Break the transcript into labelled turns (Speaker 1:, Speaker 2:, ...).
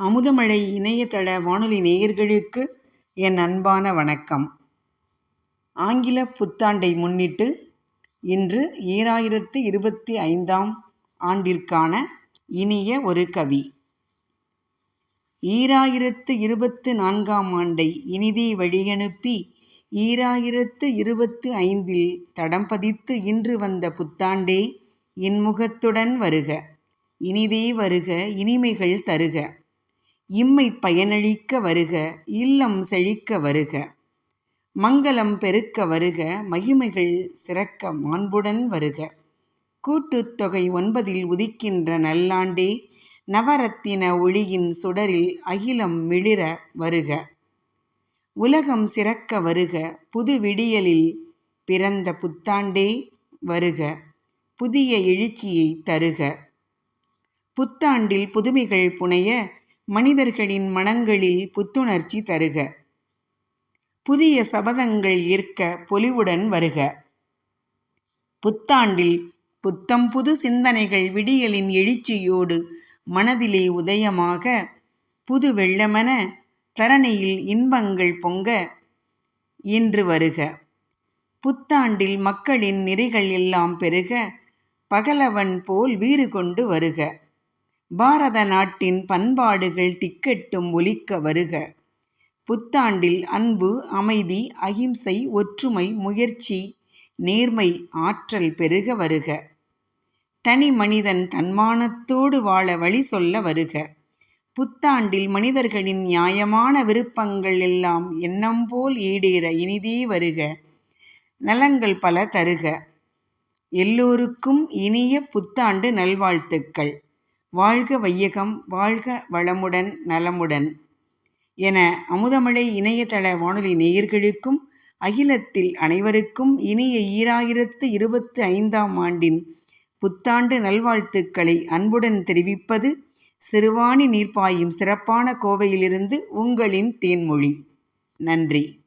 Speaker 1: அமுதமழை இணையதள வானொலி நேயர்களுக்கு என் அன்பான வணக்கம். ஆங்கில புத்தாண்டை முன்னிட்டு இன்று 2025 ஆண்டிற்கான இனிய ஒரு கவி. 2024 ஆண்டை இனிதே வழியனுப்பி 2025 தடம் பதித்து இன்று வந்த புத்தாண்டே இன்முகத்துடன் வருக. இனிதே வருக, இனிமைகள் தருக. இம்மை பயனளிக்க வருக, இல்லம் செழிக்க வருக. மங்களம் பெருக்க வருக, மகிமைகள் சிறக்க மாண்புடன் வருக. கூட்டுத்தொகை 9 உதிக்கின்ற நல்லாண்டே, நவரத்தின ஒளியின் சுடரில் அகிலம் மிளிர வருக. உலகம் சிறக்க வருக, புது விடியலில் பிறந்த புத்தாண்டே வருக. புதிய எழுச்சியை தருக. புத்தாண்டில் புதுமைகள் புனைய மனிதர்களின் மனங்களில் புத்துணர்ச்சி தருக. புதிய சபதங்கள் ஏற்க பொலிவுடன் வருக. புத்தாண்டில் புத்தம் புது சிந்தனைகள் விடியலின் எழுச்சியோடு மனதிலே உதயமாக, புது வெள்ளமென தரணியில் இன்பங்கள் பொங்க இன்று வருக. புத்தாண்டில் மக்களின் நெறிகள் எல்லாம் பெருக, பகலவன் போல் வீறு கொண்டு வருக. பாரத நாட்டின் பண்பாடுகள் திக்கெட்டும் ஒலிக்க வருக. புத்தாண்டில் அன்பு, அமைதி, அகிம்சை, ஒற்றுமை, முயற்சி, நேர்மை, ஆற்றல் பெருக வருக. தனி மனிதன் தன்மானத்தோடு வாழ வழி சொல்ல வருக. புத்தாண்டில் மனிதர்களின் நியாயமான விருப்பங்கள் எல்லாம் எண்ணம் போல் ஈடேற இனிதே வருக. நலங்கள் பல தருக. எல்லோருக்கும் இனிய புத்தாண்டு நல்வாழ்த்துக்கள். வாழ்க வையகம், வாழ்க வளமுடன் நலமுடன் என அமுதமழை இணையதள வானொலி நேயர்களுக்கும் அகிலத்தில் அனைவருக்கும் இனிய 2025 ஆண்டின் புத்தாண்டு நல்வாழ்த்துக்களை அன்புடன் தெரிவிப்பது சிறுவாணி நீர்ப்பாயும் சிறப்பான கோவையிலிருந்து உங்களின் தேன்மொழி. நன்றி.